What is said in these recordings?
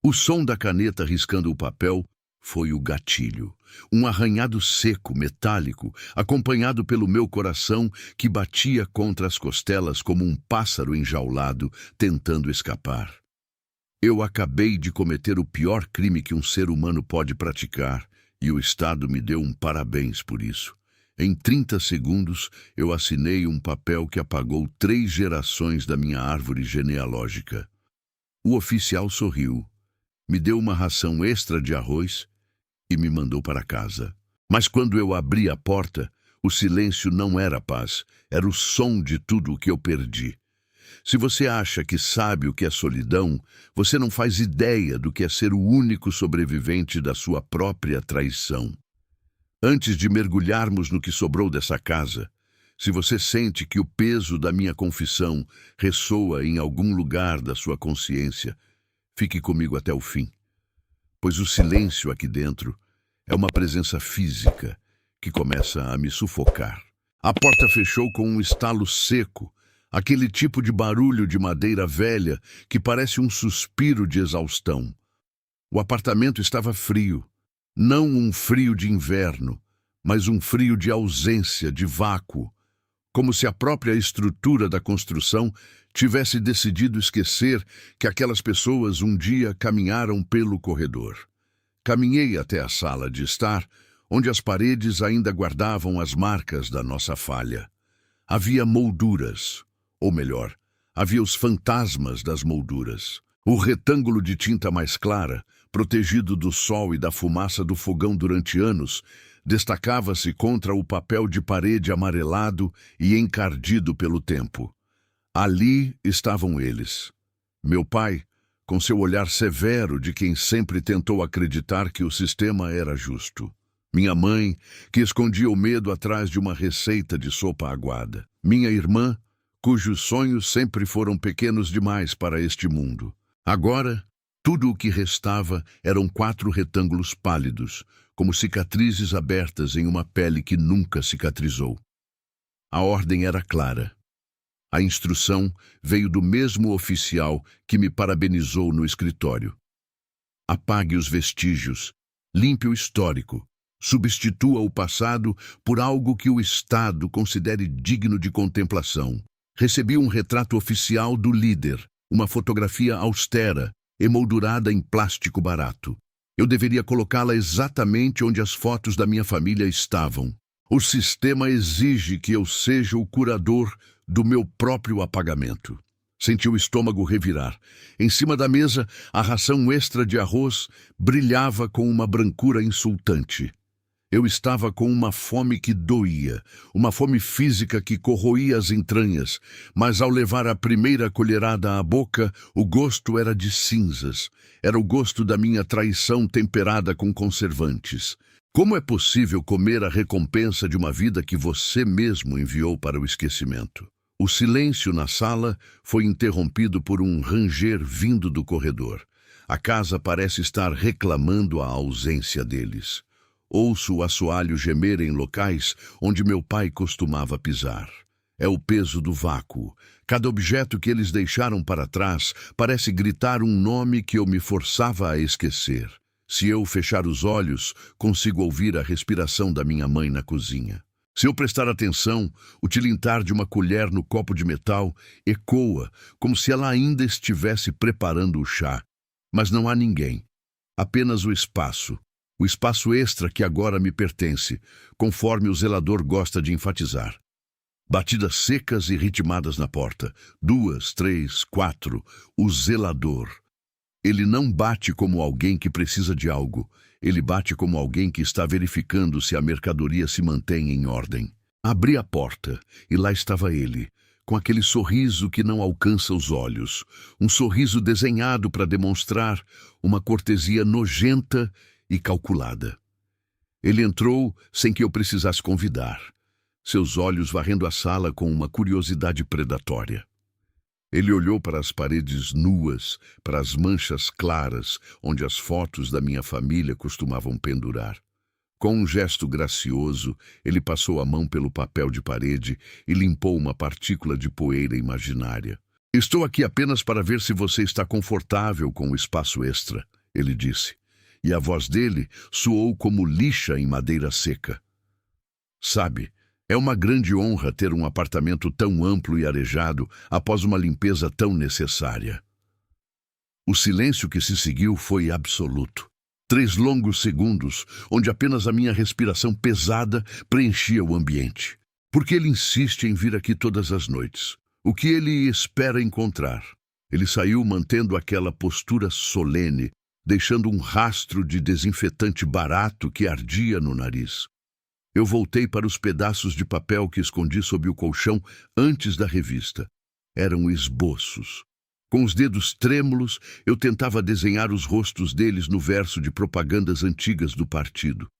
O som da caneta riscando o papel foi o gatilho. Um arranhado seco, metálico, acompanhado pelo meu coração que batia contra as costelas como um pássaro enjaulado tentando escapar. Eu acabei de cometer o pior crime que um ser humano pode praticar e o Estado me deu um parabéns por isso. Em 30 segundos, eu assinei um papel que apagou 3 gerações da minha árvore genealógica. O oficial sorriu, me deu uma ração extra de arroz e me mandou para casa. Mas quando eu abri a porta, o silêncio não era paz, era o som de tudo o que eu perdi. Se você acha que sabe o que é solidão, você não faz ideia do que é ser o único sobrevivente da sua própria traição. Antes de mergulharmos no que sobrou dessa casa, se você sente que o peso da minha confissão ressoa em algum lugar da sua consciência, fique comigo até o fim, pois o silêncio aqui dentro é uma presença física que começa a me sufocar. A porta fechou com um estalo seco, aquele tipo de barulho de madeira velha que parece um suspiro de exaustão. O apartamento estava frio, não um frio de inverno, mas um frio de ausência, de vácuo, como se a própria estrutura da construção tivesse decidido esquecer que aquelas pessoas um dia caminharam pelo corredor. Caminhei até a sala de estar, onde as paredes ainda guardavam as marcas da nossa falha. Havia molduras, ou melhor, havia os fantasmas das molduras. O retângulo de tinta mais clara, protegido do sol e da fumaça do fogão durante anos, destacava-se contra o papel de parede amarelado e encardido pelo tempo. Ali estavam eles. Meu pai, com seu olhar severo de quem sempre tentou acreditar que o sistema era justo. Minha mãe, que escondia o medo atrás de uma receita de sopa aguada. Minha irmã, cujos sonhos sempre foram pequenos demais para este mundo. Agora, tudo o que restava eram 4 retângulos pálidos, como cicatrizes abertas em uma pele que nunca cicatrizou. A ordem era clara. A instrução veio do mesmo oficial que me parabenizou no escritório. Apague os vestígios, limpe o histórico, substitua o passado por algo que o Estado considere digno de contemplação. Recebi um retrato oficial do líder, uma fotografia austera, emoldurada em plástico barato. Eu deveria colocá-la exatamente onde as fotos da minha família estavam. O sistema exige que eu seja o curador do meu próprio apagamento. Senti o estômago revirar. Em cima da mesa, a ração extra de arroz brilhava com uma brancura insultante. Eu estava com uma fome que doía, uma fome física que corroía as entranhas, mas ao levar a primeira colherada à boca, o gosto era de cinzas. Era o gosto da minha traição temperada com conservantes. Como é possível comer a recompensa de uma vida que você mesmo enviou para o esquecimento? O silêncio na sala foi interrompido por um ranger vindo do corredor. A casa parece estar reclamando a ausência deles. Ouço o assoalho gemer em locais onde meu pai costumava pisar. É o peso do vácuo. Cada objeto que eles deixaram para trás parece gritar um nome que eu me forçava a esquecer. Se eu fechar os olhos, consigo ouvir a respiração da minha mãe na cozinha. Se eu prestar atenção, o tilintar de uma colher no copo de metal ecoa, como se ela ainda estivesse preparando o chá. Mas não há ninguém. Apenas o espaço extra que agora me pertence, conforme o zelador gosta de enfatizar. Batidas secas e ritmadas na porta. 2, 3, 4. O zelador. Ele não bate como alguém que precisa de algo. Ele bate como alguém que está verificando se a mercadoria se mantém em ordem. Abri a porta e lá estava ele, com aquele sorriso que não alcança os olhos. Um sorriso desenhado para demonstrar uma cortesia nojenta e calculada. Ele entrou sem que eu precisasse convidar, seus olhos varrendo a sala com uma curiosidade predatória. Ele olhou para as paredes nuas, para as manchas claras onde as fotos da minha família costumavam pendurar. Com um gesto gracioso, ele passou a mão pelo papel de parede e limpou uma partícula de poeira imaginária. Estou aqui apenas para ver se você está confortável com o espaço extra, ele disse, e a voz dele soou como lixa em madeira seca. Sabe, é uma grande honra ter um apartamento tão amplo e arejado após uma limpeza tão necessária. O silêncio que se seguiu foi absoluto. 3 longos segundos, onde apenas a minha respiração pesada preenchia o ambiente. Por que ele insiste em vir aqui todas as noites? O que ele espera encontrar? Ele saiu mantendo aquela postura solene, deixando um rastro de desinfetante barato que ardia no nariz. Eu voltei para os pedaços de papel que escondi sob o colchão antes da revista. Eram esboços. Com os dedos trêmulos, eu tentava desenhar os rostos deles no verso de propagandas antigas do partido.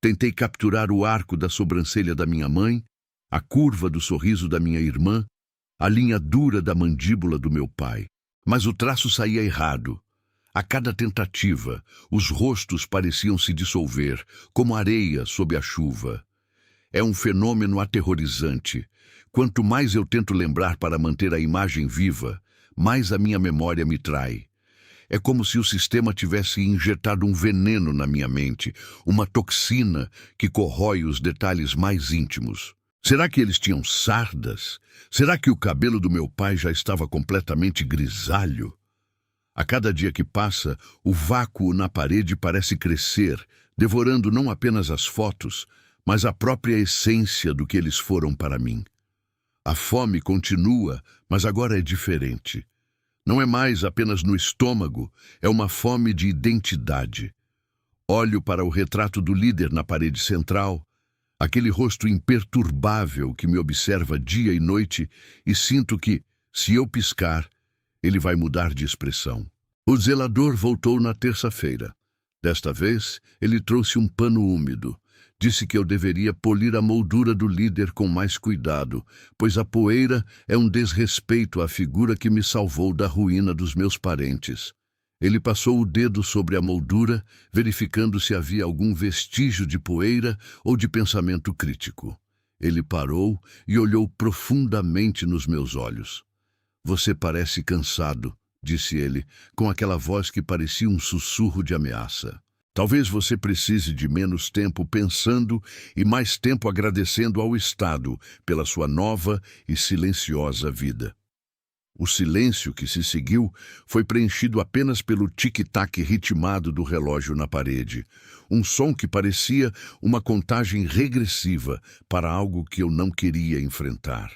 Tentei capturar o arco da sobrancelha da minha mãe, a curva do sorriso da minha irmã, a linha dura da mandíbula do meu pai. Mas o traço saía errado. A cada tentativa, os rostos pareciam se dissolver, como areia sob a chuva. É um fenômeno aterrorizante. Quanto mais eu tento lembrar para manter a imagem viva, mais a minha memória me trai. É como se o sistema tivesse injetado um veneno na minha mente, uma toxina que corrói os detalhes mais íntimos. Será que eles tinham sardas? Será que o cabelo do meu pai já estava completamente grisalho? A cada dia que passa, o vácuo na parede parece crescer, devorando não apenas as fotos, mas a própria essência do que eles foram para mim. A fome continua, mas agora é diferente. Não é mais apenas no estômago, é uma fome de identidade. Olho para o retrato do líder na parede central, aquele rosto imperturbável que me observa dia e noite, e sinto que, se eu piscar, ele vai mudar de expressão. O zelador voltou na terça-feira. Desta vez, ele trouxe um pano úmido. Disse que eu deveria polir a moldura do líder com mais cuidado, pois a poeira é um desrespeito à figura que me salvou da ruína dos meus parentes. Ele passou o dedo sobre a moldura, verificando se havia algum vestígio de poeira ou de pensamento crítico. Ele parou e olhou profundamente nos meus olhos. "Você parece cansado", disse ele, com aquela voz que parecia um sussurro de ameaça. "Talvez você precise de menos tempo pensando e mais tempo agradecendo ao Estado pela sua nova e silenciosa vida." O silêncio que se seguiu foi preenchido apenas pelo tic-tac ritmado do relógio na parede, um som que parecia uma contagem regressiva para algo que eu não queria enfrentar.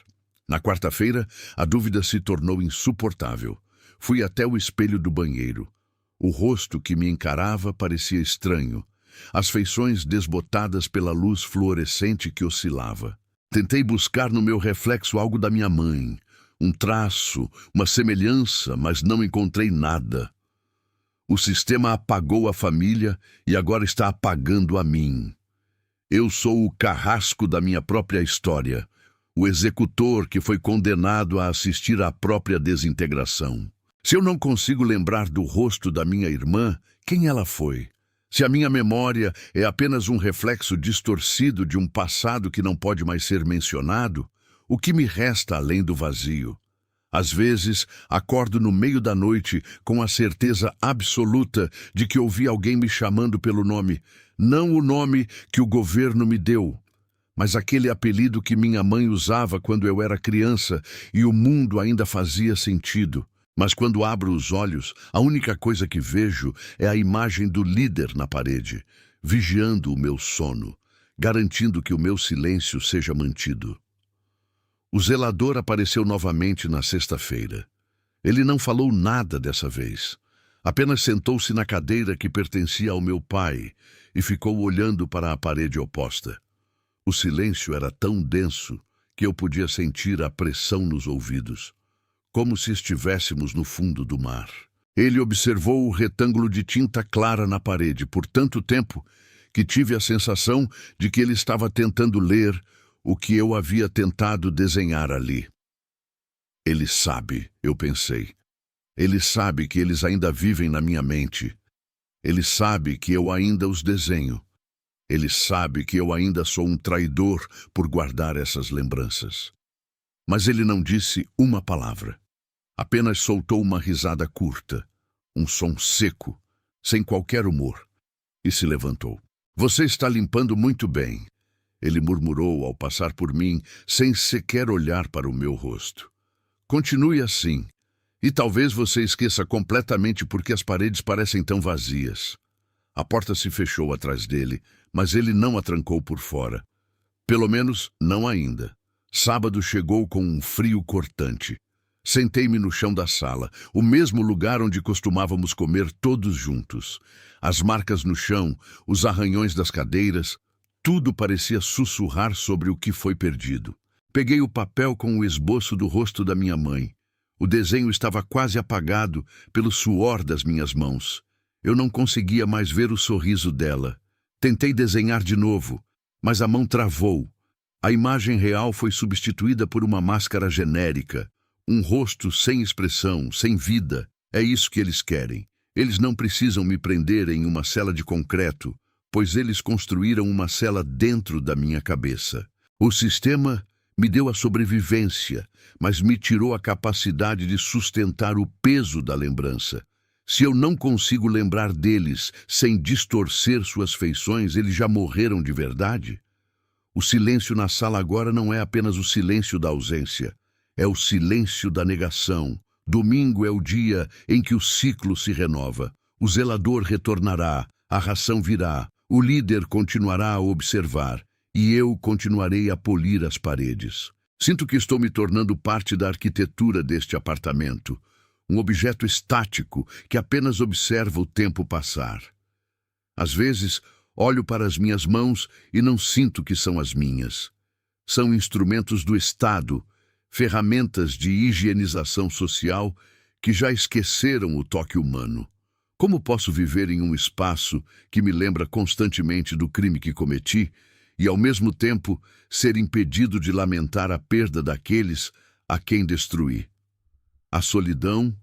Na quarta-feira, a dúvida se tornou insuportável. Fui até o espelho do banheiro. O rosto que me encarava parecia estranho, as feições desbotadas pela luz fluorescente que oscilava. Tentei buscar no meu reflexo algo da minha mãe, um traço, uma semelhança, mas não encontrei nada. O sistema apagou a família e agora está apagando a mim. Eu sou o carrasco da minha própria história, o executor que foi condenado a assistir à própria desintegração. Se eu não consigo lembrar do rosto da minha irmã, quem ela foi? Se a minha memória é apenas um reflexo distorcido de um passado que não pode mais ser mencionado, o que me resta além do vazio? Às vezes, acordo no meio da noite com a certeza absoluta de que ouvi alguém me chamando pelo nome, não o nome que o governo me deu, mas aquele apelido que minha mãe usava quando eu era criança e o mundo ainda fazia sentido. Mas quando abro os olhos, a única coisa que vejo é a imagem do líder na parede, vigiando o meu sono, garantindo que o meu silêncio seja mantido. O zelador apareceu novamente na sexta-feira. Ele não falou nada dessa vez. Apenas sentou-se na cadeira que pertencia ao meu pai e ficou olhando para a parede oposta. O silêncio era tão denso que eu podia sentir a pressão nos ouvidos, como se estivéssemos no fundo do mar. Ele observou o retângulo de tinta clara na parede por tanto tempo que tive a sensação de que ele estava tentando ler o que eu havia tentado desenhar ali. Ele sabe, eu pensei. Ele sabe que eles ainda vivem na minha mente. Ele sabe que eu ainda os desenho. Ele sabe que eu ainda sou um traidor por guardar essas lembranças. Mas ele não disse uma palavra. Apenas soltou uma risada curta, um som seco, sem qualquer humor, e se levantou. Você está limpando muito bem, ele murmurou ao passar por mim, sem sequer olhar para o meu rosto. Continue assim, e talvez você esqueça completamente porque as paredes parecem tão vazias. A porta se fechou atrás dele, mas ele não a trancou por fora. Pelo menos, não ainda. Sábado chegou com um frio cortante. Sentei-me no chão da sala, o mesmo lugar onde costumávamos comer todos juntos. As marcas no chão, os arranhões das cadeiras, tudo parecia sussurrar sobre o que foi perdido. Peguei o papel com o esboço do rosto da minha mãe. O desenho estava quase apagado pelo suor das minhas mãos. Eu não conseguia mais ver o sorriso dela. Tentei desenhar de novo, mas a mão travou. A imagem real foi substituída por uma máscara genérica. Um rosto sem expressão, sem vida. É isso que eles querem. Eles não precisam me prender em uma cela de concreto, pois eles construíram uma cela dentro da minha cabeça. O sistema me deu a sobrevivência, mas me tirou a capacidade de sustentar o peso da lembrança. Se eu não consigo lembrar deles sem distorcer suas feições, eles já morreram de verdade? O silêncio na sala agora não é apenas o silêncio da ausência. É o silêncio da negação. Domingo é o dia em que o ciclo se renova. O zelador retornará, a ração virá, o líder continuará a observar, e eu continuarei a polir as paredes. Sinto que estou me tornando parte da arquitetura deste apartamento, um objeto estático que apenas observa o tempo passar. Às vezes, olho para as minhas mãos e não sinto que são as minhas. São instrumentos do Estado, ferramentas de higienização social que já esqueceram o toque humano. Como posso viver em um espaço que me lembra constantemente do crime que cometi e, ao mesmo tempo, ser impedido de lamentar a perda daqueles a quem destruí? A solidão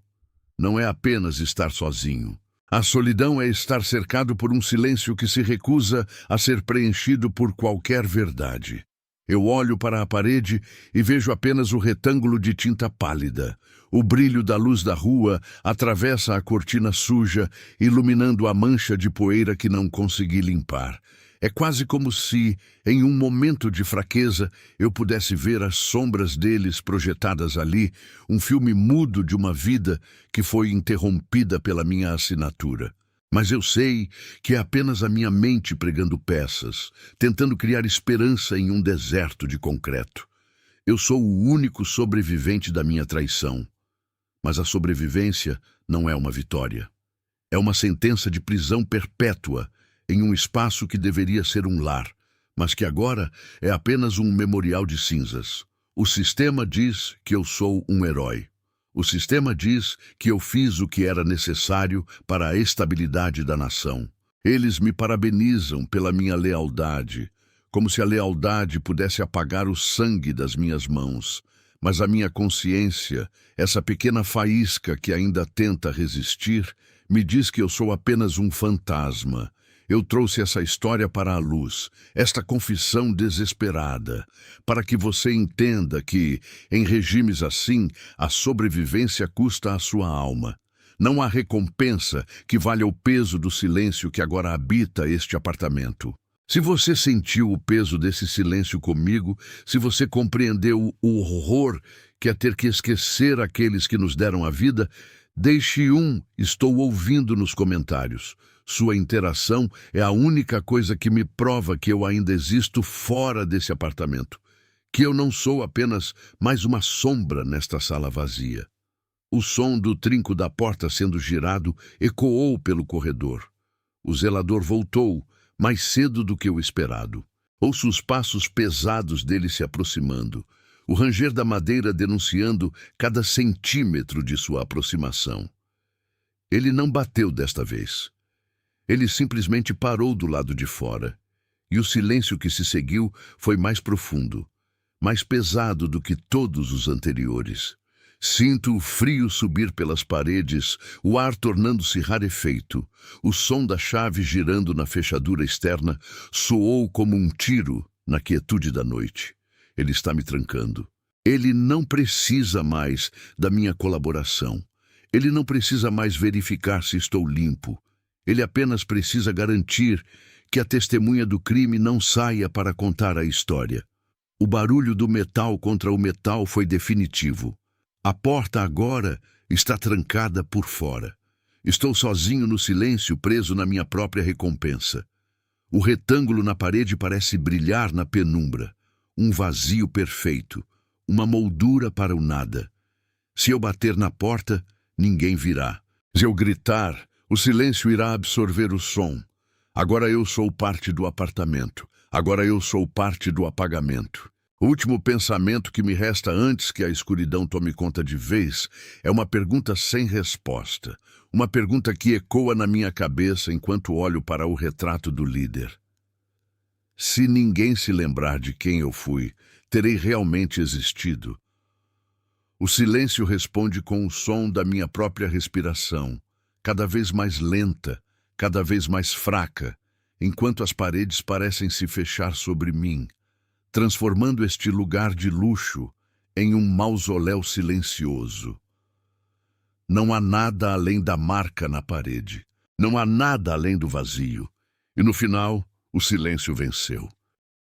não é apenas estar sozinho. A solidão é estar cercado por um silêncio que se recusa a ser preenchido por qualquer verdade. Eu olho para a parede e vejo apenas o retângulo de tinta pálida. O brilho da luz da rua atravessa a cortina suja, iluminando a mancha de poeira que não consegui limpar. É quase como se, em um momento de fraqueza, eu pudesse ver as sombras deles projetadas ali, um filme mudo de uma vida que foi interrompida pela minha assinatura. Mas eu sei que é apenas a minha mente pregando peças, tentando criar esperança em um deserto de concreto. Eu sou o único sobrevivente da minha traição. Mas a sobrevivência não é uma vitória. É uma sentença de prisão perpétua em um espaço que deveria ser um lar, mas que agora é apenas um memorial de cinzas. O sistema diz que eu sou um herói. O sistema diz que eu fiz o que era necessário para a estabilidade da nação. Eles me parabenizam pela minha lealdade, como se a lealdade pudesse apagar o sangue das minhas mãos. Mas a minha consciência, essa pequena faísca que ainda tenta resistir, me diz que eu sou apenas um fantasma. Eu trouxe essa história para a luz, esta confissão desesperada, para que você entenda que, em regimes assim, a sobrevivência custa a sua alma. Não há recompensa que valha o peso do silêncio que agora habita este apartamento. Se você sentiu o peso desse silêncio comigo, se você compreendeu o horror que é ter que esquecer aqueles que nos deram a vida, deixe estou ouvindo nos comentários. Sua interação é a única coisa que me prova que eu ainda existo fora desse apartamento, que eu não sou apenas mais uma sombra nesta sala vazia. O som do trinco da porta sendo girado ecoou pelo corredor. O zelador voltou, mais cedo do que o esperado. Ouço os passos pesados dele se aproximando, o ranger da madeira denunciando cada centímetro de sua aproximação. Ele não bateu desta vez. Ele simplesmente parou do lado de fora, e o silêncio que se seguiu foi mais profundo, mais pesado do que todos os anteriores. Sinto o frio subir pelas paredes, o ar tornando-se rarefeito. O som da chave girando na fechadura externa soou como um tiro na quietude da noite. Ele está me trancando. Ele não precisa mais da minha colaboração. Ele não precisa mais verificar se estou limpo. Ele apenas precisa garantir que a testemunha do crime não saia para contar a história. O barulho do metal contra o metal foi definitivo. A porta agora está trancada por fora. Estou sozinho no silêncio, preso na minha própria recompensa. O retângulo na parede parece brilhar na penumbra. Um vazio perfeito. Uma moldura para o nada. Se eu bater na porta, ninguém virá. Se eu gritar, o silêncio irá absorver o som. Agora eu sou parte do apartamento. Agora eu sou parte do apagamento. O último pensamento que me resta antes que a escuridão tome conta de vez é uma pergunta sem resposta. Uma pergunta que ecoa na minha cabeça enquanto olho para o retrato do líder. Se ninguém se lembrar de quem eu fui, terei realmente existido? O silêncio responde com o som da minha própria respiração, cada vez mais lenta, cada vez mais fraca, enquanto as paredes parecem se fechar sobre mim, transformando este lugar de luxo em um mausoléu silencioso. Não há nada além da marca na parede. Não há nada além do vazio. E no final, o silêncio venceu.